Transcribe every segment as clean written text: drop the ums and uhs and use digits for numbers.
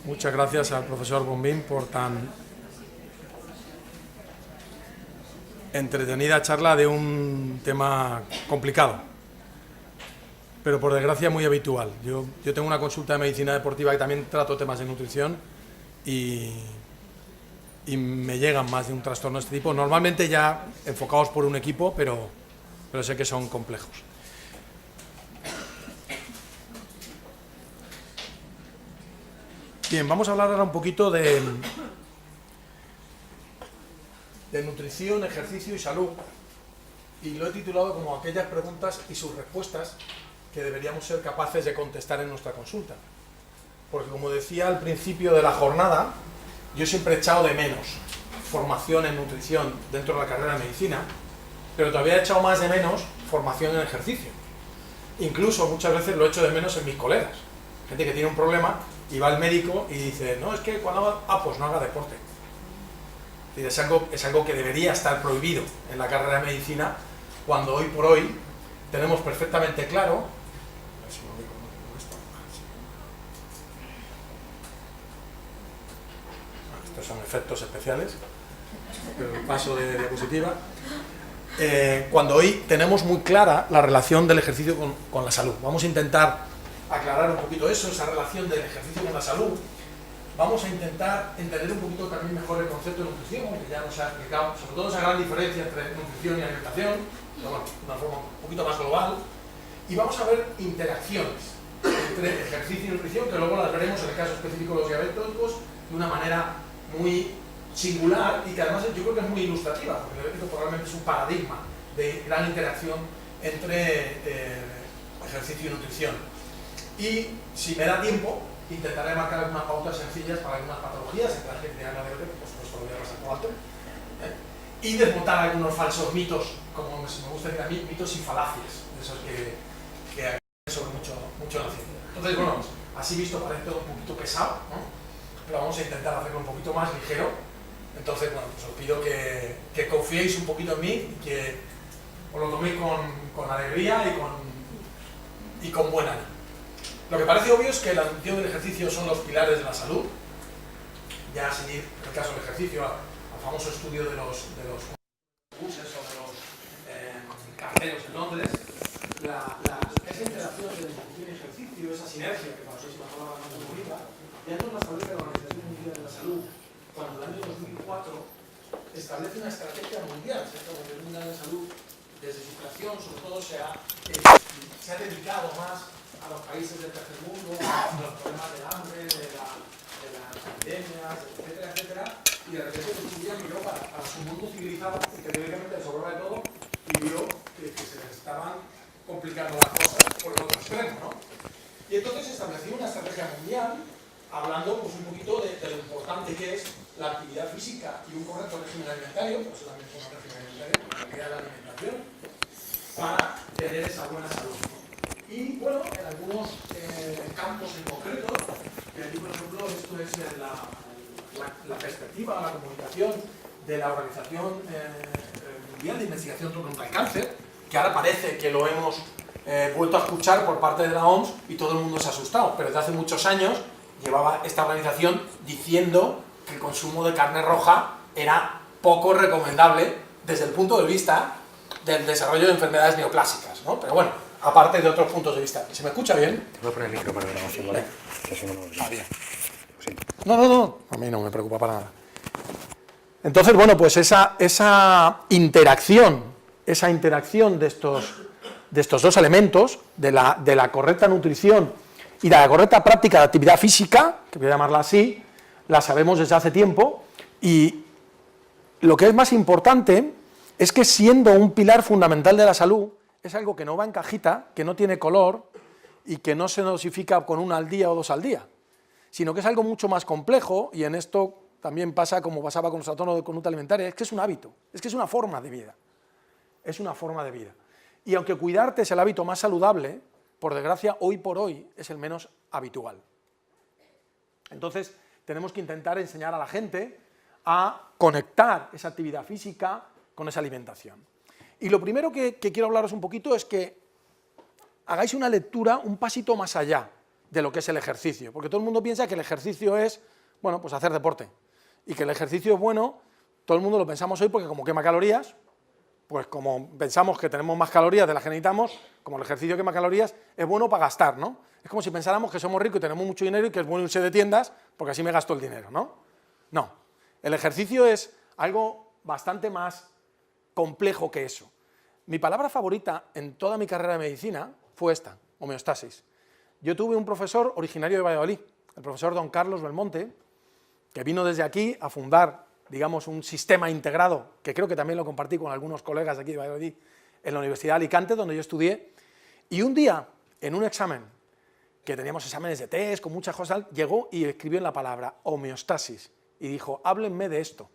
Muchas gracias al profesor Bombín por tan entretenida charla de un tema complicado, pero por desgracia muy habitual. Yo tengo una consulta de medicina deportiva que también trato temas de nutrición y me llegan más de un trastorno de este tipo, normalmente ya enfocados por un equipo, pero sé que son complejos. Bien, vamos a hablar ahora un poquito de nutrición, ejercicio y salud, y lo he titulado como aquellas preguntas y sus respuestas que deberíamos ser capaces de contestar en nuestra consulta. Porque como decía al principio de la jornada, yo siempre he echado de menos formación en nutrición dentro de la carrera de medicina, pero todavía he echado más de menos formación en ejercicio. Incluso muchas veces lo echo de menos en mis colegas. Gente que tiene un problema y va al médico y dice, no, es que cuando haga, pues no haga deporte. Es algo que debería estar prohibido en la carrera de medicina, cuando hoy por hoy tenemos perfectamente claro, a ver si lo ubico con esto. Estos son efectos especiales, pero el paso de diapositiva. Cuando hoy tenemos muy clara la relación del ejercicio con la salud. Vamos a intentar aclarar un poquito eso, esa relación del ejercicio con la salud. Vamos a intentar entender un poquito también mejor el concepto de nutrición, que ya nos ha explicado, sobre todo esa gran diferencia entre nutrición y alimentación, pero bueno, de una forma un poquito más global. Y vamos a ver interacciones entre ejercicio y nutrición, que luego las veremos en el caso específico de los diabéticos de una manera muy singular y que además yo creo que es muy ilustrativa, porque el diabético probablemente es un paradigma de gran interacción entre ejercicio y nutrición. Y si me da tiempo, intentaré marcar algunas pautas sencillas para algunas patologías, en plan que tengan la diabetes, pues lo voy a pasar por alto, y desmontar algunos falsos mitos, como me gusta decir a mí, mitos y falacias, de esos que hay sobre mucho la ciencia. Entonces, bueno, así visto parece todo un poquito pesado, ¿no? Pero vamos a intentar hacerlo un poquito más ligero. Entonces, bueno, pues os pido que confiéis un poquito en mí y que os lo toméis con alegría y con buen ánimo. Lo que parece obvio es que la nutrición y el ejercicio son los pilares de la salud. Ya sin ir, en el caso del ejercicio, al famoso estudio de los buses o de los carteros en Londres, esa interacción de nutrición y ejercicio, esa sinergia que para nosotros es una palabra muy bonita, ya nos la establece la Organización Mundial de la Salud cuando en el año 2004 establece una estrategia mundial. La Organización Mundial de la Salud, desde su creación, sobre todo se ha dedicado más a los países del tercer mundo, a los problemas del hambre, de las epidemias, etcétera, etcétera, y de repente descubrió que para su mundo civilizado, que teóricamente le sobraba de todo, y vio que se les estaban complicando las cosas por el otro extremo, ¿no? Y entonces estableció una estrategia mundial, hablando pues un poquito de lo importante que es la actividad física y un correcto régimen alimentario, por eso también es un régimen alimentario, la calidad de la alimentación, para tener esa buena salud. Y bueno, en algunos campos en concreto, y aquí por ejemplo esto es la perspectiva, la comunicación de la Organización Mundial de Investigación contra el Cáncer, que ahora parece que lo hemos vuelto a escuchar por parte de la OMS y todo el mundo se ha asustado, pero desde hace muchos años llevaba esta organización diciendo que el consumo de carne roja era poco recomendable desde el punto de vista del desarrollo de enfermedades neoplásicas, ¿no? Pero bueno, aparte de otros puntos de vista. ¿Se me escucha bien? Te voy a poner el micro para la grabación, ¿vale? Que si no, no... bien. No. A mí no me preocupa para nada. Entonces, bueno, pues esa interacción de estos dos elementos, de la correcta nutrición y de la correcta práctica de actividad física, que voy a llamarla así, la sabemos desde hace tiempo, y lo que es más importante es que, siendo un pilar fundamental de la salud, es algo que no va en cajita, que no tiene color y que no se dosifica con 1 al día o 2 al día, sino que es algo mucho más complejo, y en esto también pasa como pasaba con los trastornos de conducta alimentaria, es que es un hábito, es que es una forma de vida, es una forma de vida. Y aunque cuidarte es el hábito más saludable, por desgracia, hoy por hoy es el menos habitual. Entonces, tenemos que intentar enseñar a la gente a conectar esa actividad física con esa alimentación. Y lo primero que quiero hablaros un poquito es que hagáis una lectura un pasito más allá de lo que es el ejercicio, porque todo el mundo piensa que el ejercicio es, bueno, pues hacer deporte, y que el ejercicio es bueno, todo el mundo lo pensamos hoy porque como quema calorías, pues como pensamos que tenemos más calorías de las que necesitamos, como el ejercicio quema calorías, es bueno para gastar, ¿no? Es como si pensáramos que somos ricos y tenemos mucho dinero y que es bueno irse de tiendas porque así me gasto el dinero, ¿no? No, el ejercicio es algo bastante más complejo que eso. Mi palabra favorita en toda mi carrera de medicina fue esta, homeostasis. Yo tuve un profesor originario de Valladolid, el profesor don Carlos Belmonte, que vino desde aquí a fundar, digamos, un sistema integrado, que creo que también lo compartí con algunos colegas de aquí de Valladolid, en la Universidad de Alicante, donde yo estudié, y un día, en un examen, que teníamos exámenes de test, con muchas cosas, llegó y escribió en la palabra homeostasis, y dijo, háblenme de esto,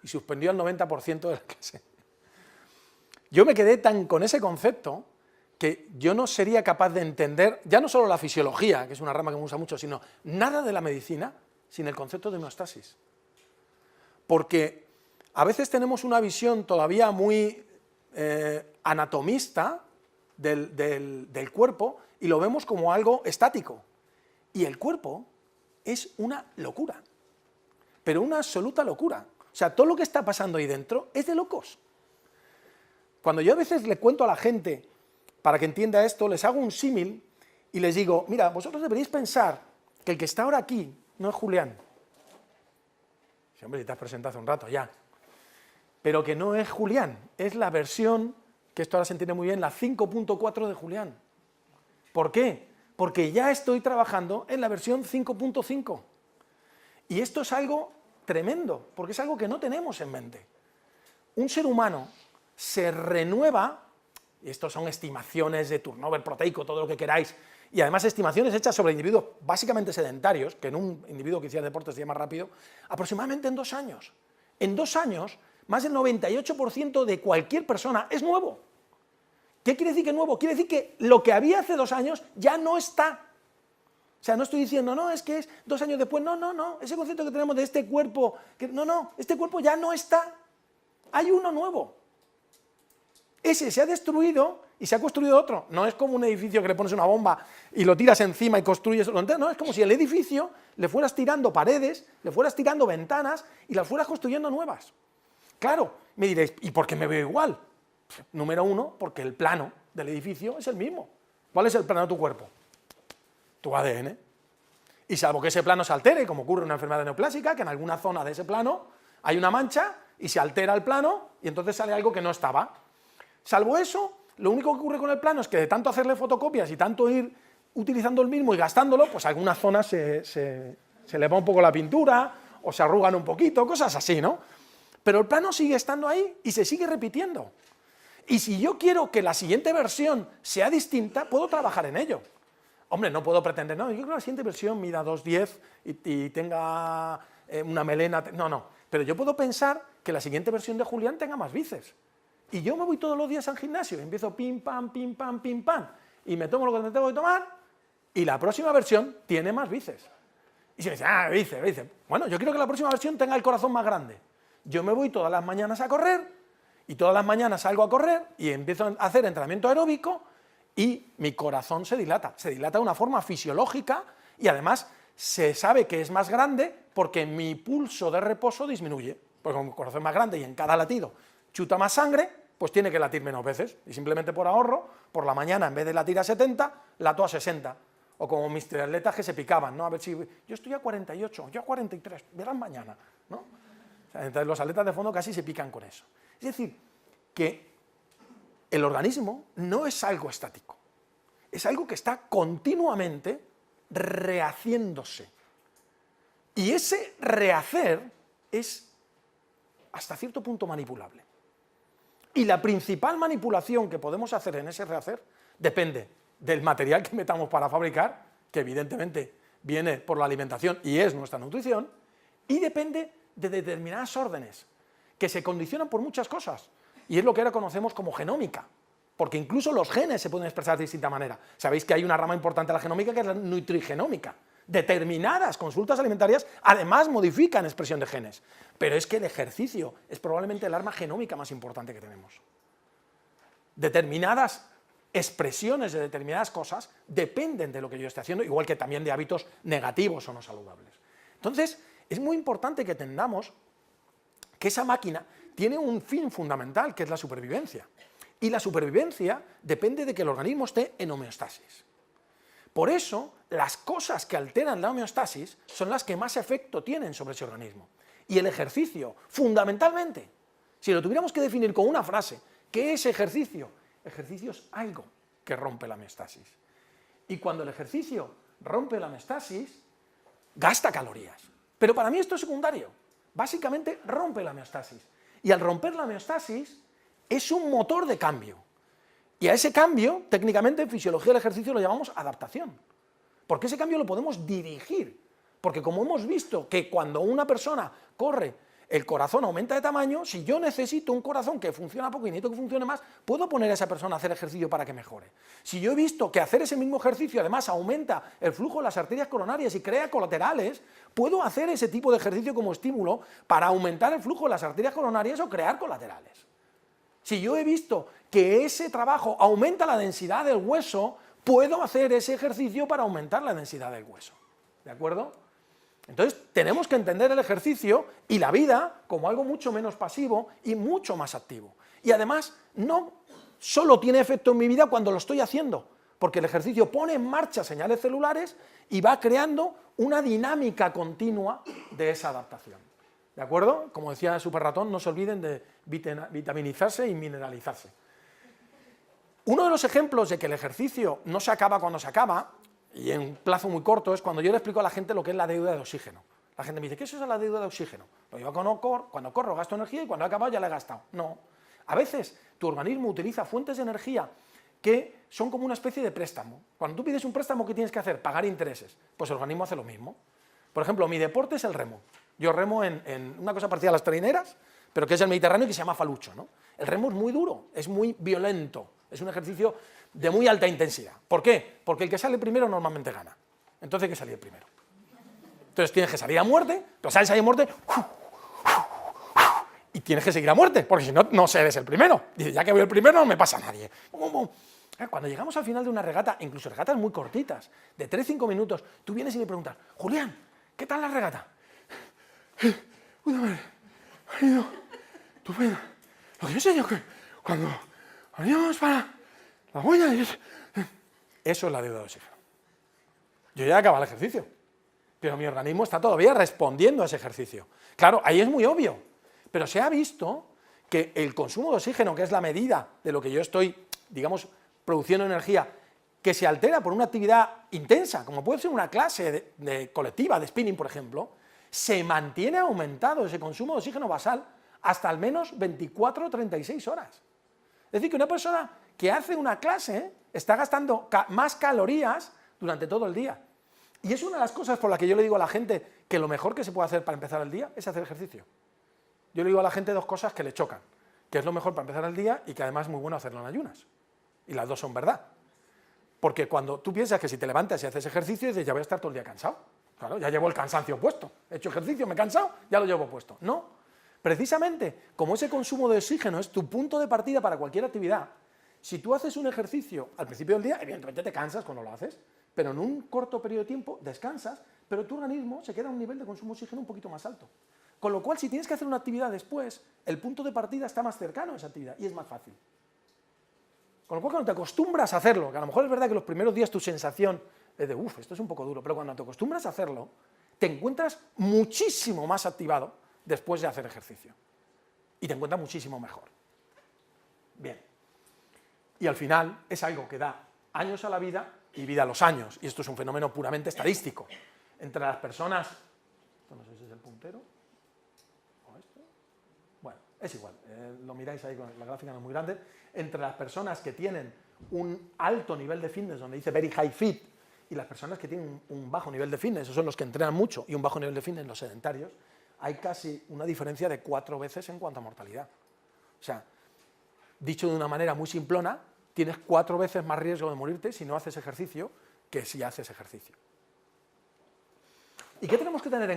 y suspendió al 90% de la clase. Yo me quedé tan con ese concepto que yo no sería capaz de entender, ya no solo la fisiología, que es una rama que me gusta mucho, sino nada de la medicina sin el concepto de homeostasis. Porque a veces tenemos una visión todavía muy anatomista del cuerpo y lo vemos como algo estático. Y el cuerpo es una locura, pero una absoluta locura. O sea, todo lo que está pasando ahí dentro es de locos. Cuando yo a veces le cuento a la gente, para que entienda esto, les hago un símil y les digo, mira, vosotros deberíais pensar que el que está ahora aquí no es Julián. Sí, hombre, si te has presentado hace un rato ya. Pero que no es Julián, es la versión, que esto ahora se entiende muy bien, la 5.4 de Julián. ¿Por qué? Porque ya estoy trabajando en la versión 5.5. Y esto es algo tremendo, porque es algo que no tenemos en mente. Un ser humano se renueva, y estos son estimaciones de turnover proteico, todo lo que queráis, y además estimaciones hechas sobre individuos básicamente sedentarios, que en un individuo que hiciera deporte sería más rápido, aproximadamente en 2 años. En 2 años, más del 98% de cualquier persona es nuevo. ¿Qué quiere decir que es nuevo? Quiere decir que lo que había hace 2 años ya no está. O sea, no estoy diciendo, no, es que es 2 años después, no, ese concepto que tenemos de este cuerpo, este cuerpo ya no está. Hay uno nuevo. Ese se ha destruido y se ha construido otro. No es como un edificio que le pones una bomba y lo tiras encima y construyes otro. No, es como si el edificio le fueras tirando paredes, le fueras tirando ventanas y las fueras construyendo nuevas. Claro, me diréis, ¿y por qué me veo igual? Número 1, porque el plano del edificio es el mismo. ¿Cuál es el plano de tu cuerpo? Tu ADN. Y salvo que ese plano se altere, como ocurre en una enfermedad neoplásica, que en alguna zona de ese plano hay una mancha y se altera el plano y entonces sale algo que no estaba. Salvo eso, lo único que ocurre con el plano es que de tanto hacerle fotocopias y tanto ir utilizando el mismo y gastándolo, pues algunas zonas se le va un poco la pintura o se arrugan un poquito, cosas así, ¿no? Pero el plano sigue estando ahí y se sigue repitiendo. Y si yo quiero que la siguiente versión sea distinta, puedo trabajar en ello. Hombre, no puedo pretender, no, yo creo que la siguiente versión mida 2,10 y tenga una melena, no. Pero yo puedo pensar que la siguiente versión de Julián tenga más bíceps. Y yo me voy todos los días al gimnasio y empiezo pim, pam, y me tomo lo que me tengo que tomar y la próxima versión tiene más bíceps. Y se me dice, bíceps. Bueno, yo quiero que la próxima versión tenga el corazón más grande. Yo me voy todas las mañanas a correr y todas las mañanas salgo a correr y empiezo a hacer entrenamiento aeróbico y mi corazón se dilata de una forma fisiológica y además se sabe que es más grande porque mi pulso de reposo disminuye, porque como mi corazón es más grande y en cada latido chuta más sangre, pues tiene que latir menos veces y simplemente por ahorro, por la mañana en vez de latir a 70, lato a 60. O como mis triatletas que se picaban, ¿no? A ver si yo estoy a 48, yo a 43, verán mañana, ¿no? O sea, entonces los atletas de fondo casi se pican con eso. Es decir, que el organismo no es algo estático, es algo que está continuamente rehaciéndose. Y ese rehacer es hasta cierto punto manipulable. Y la principal manipulación que podemos hacer en ese rehacer depende del material que metamos para fabricar, que evidentemente viene por la alimentación y es nuestra nutrición, y depende de determinadas órdenes, que se condicionan por muchas cosas, y es lo que ahora conocemos como genómica, porque incluso los genes se pueden expresar de distinta manera. Sabéis que hay una rama importante de la genómica que es la nutrigenómica. Determinadas consultas alimentarias además modifican expresión de genes, pero es que el ejercicio es probablemente el arma genómica más importante que tenemos. Determinadas expresiones de determinadas cosas dependen de lo que yo esté haciendo, igual que también de hábitos negativos o no saludables. Entonces, es muy importante que entendamos que esa máquina tiene un fin fundamental, que es la supervivencia. Y la supervivencia depende de que el organismo esté en homeostasis. Por eso, las cosas que alteran la homeostasis son las que más efecto tienen sobre ese organismo. Y el ejercicio, fundamentalmente, si lo tuviéramos que definir con una frase, ¿qué es ejercicio? Ejercicio es algo que rompe la homeostasis. Y cuando el ejercicio rompe la homeostasis, gasta calorías. Pero para mí esto es secundario. Básicamente rompe la homeostasis. Y al romper la homeostasis, es un motor de cambio. Y a ese cambio, técnicamente, en fisiología del ejercicio lo llamamos adaptación. Porque ese cambio lo podemos dirigir. Porque como hemos visto que cuando una persona corre, el corazón aumenta de tamaño, si yo necesito un corazón que funciona poco y necesito que funcione más, puedo poner a esa persona a hacer ejercicio para que mejore. Si yo he visto que hacer ese mismo ejercicio además aumenta el flujo de las arterias coronarias y crea colaterales, puedo hacer ese tipo de ejercicio como estímulo para aumentar el flujo de las arterias coronarias o crear colaterales. Si yo he visto que ese trabajo aumenta la densidad del hueso, puedo hacer ese ejercicio para aumentar la densidad del hueso. ¿De acuerdo? Entonces, tenemos que entender el ejercicio y la vida como algo mucho menos pasivo y mucho más activo. Y además, no solo tiene efecto en mi vida cuando lo estoy haciendo, porque el ejercicio pone en marcha señales celulares y va creando una dinámica continua de esa adaptación. ¿De acuerdo? Como decía Super Ratón, no se olviden de vitaminizarse y mineralizarse. Uno de los ejemplos de que el ejercicio no se acaba cuando se acaba, y en un plazo muy corto, es cuando yo le explico a la gente lo que es la deuda de oxígeno. La gente me dice, ¿qué es eso de la deuda de oxígeno? Pues yo cuando corro gasto energía y cuando he acabado ya la he gastado. No. A veces tu organismo utiliza fuentes de energía que son como una especie de préstamo. Cuando tú pides un préstamo, ¿qué tienes que hacer? Pagar intereses. Pues el organismo hace lo mismo. Por ejemplo, mi deporte es el remo. Yo remo en una cosa parecida a las traineras, pero que es el Mediterráneo y que se llama falucho, ¿no? El remo es muy duro, es muy violento, es un ejercicio de muy alta intensidad. ¿Por qué? Porque el que sale primero normalmente gana. Entonces hay que salir primero. Entonces tienes que salir a muerte, pero sales ahí a muerte y tienes que seguir a muerte, porque si no, no eres el primero. Dices, ya que voy el primero no me pasa a nadie. Cuando llegamos al final de una regata, incluso regatas muy cortitas, de 3-5 minutos, tú vienes y me preguntas, Julián, ¿qué tal la regata? Puta madre, ha ido estupendo. Lo que yo sé yo que cuando veníamos para la huella, eso es la deuda de oxígeno. Yo ya he acabado el ejercicio, pero mi organismo está todavía respondiendo a ese ejercicio. Claro, ahí es muy obvio, pero se ha visto que el consumo de oxígeno, que es la medida de lo que yo estoy, digamos, produciendo energía, que se altera por una actividad intensa, como puede ser una clase de colectiva, de spinning, por ejemplo, se mantiene aumentado ese consumo de oxígeno basal hasta al menos 24 o 36 horas. Es decir, que una persona que hace una clase está gastando más calorías durante todo el día. Y es una de las cosas por las que yo le digo a la gente que lo mejor que se puede hacer para empezar el día es hacer ejercicio. Yo le digo a la gente dos cosas que le chocan, que es lo mejor para empezar el día y que además es muy bueno hacerlo en ayunas. Y las dos son verdad. Porque cuando tú piensas que si te levantas y haces ejercicio, dices, ya voy a estar todo el día cansado. Claro, ya llevo el cansancio puesto. He hecho ejercicio, me he cansado, ya lo llevo puesto. No. Precisamente, como ese consumo de oxígeno es tu punto de partida para cualquier actividad, si tú haces un ejercicio al principio del día, evidentemente te cansas cuando lo haces, pero en un corto periodo de tiempo descansas, pero tu organismo se queda a un nivel de consumo de oxígeno un poquito más alto. Con lo cual, si tienes que hacer una actividad después, el punto de partida está más cercano a esa actividad y es más fácil. Con lo cual, cuando te acostumbras a hacerlo, que a lo mejor es verdad que los primeros días tu sensación es de, esto es un poco duro, pero cuando te acostumbras a hacerlo, te encuentras muchísimo más activado después de hacer ejercicio. Y te encuentras muchísimo mejor. Bien. Y al final es algo que da años a la vida y vida a los años. Y esto es un fenómeno puramente estadístico. Entre las personas... Esto no sé si es el puntero. ¿O esto? Bueno, es igual. Lo miráis ahí, con la gráfica no es muy grande. Entre las personas que tienen un alto nivel de fitness, donde dice very high fit, y las personas que tienen un bajo nivel de fitness, esos son los que entrenan mucho, y un bajo nivel de fitness, los sedentarios, hay casi una diferencia de 4 veces en cuanto a mortalidad. O sea, dicho de una manera muy simplona, tienes 4 veces más riesgo de morirte si no haces ejercicio que si haces ejercicio. ¿Y qué tenemos que tener en cuenta?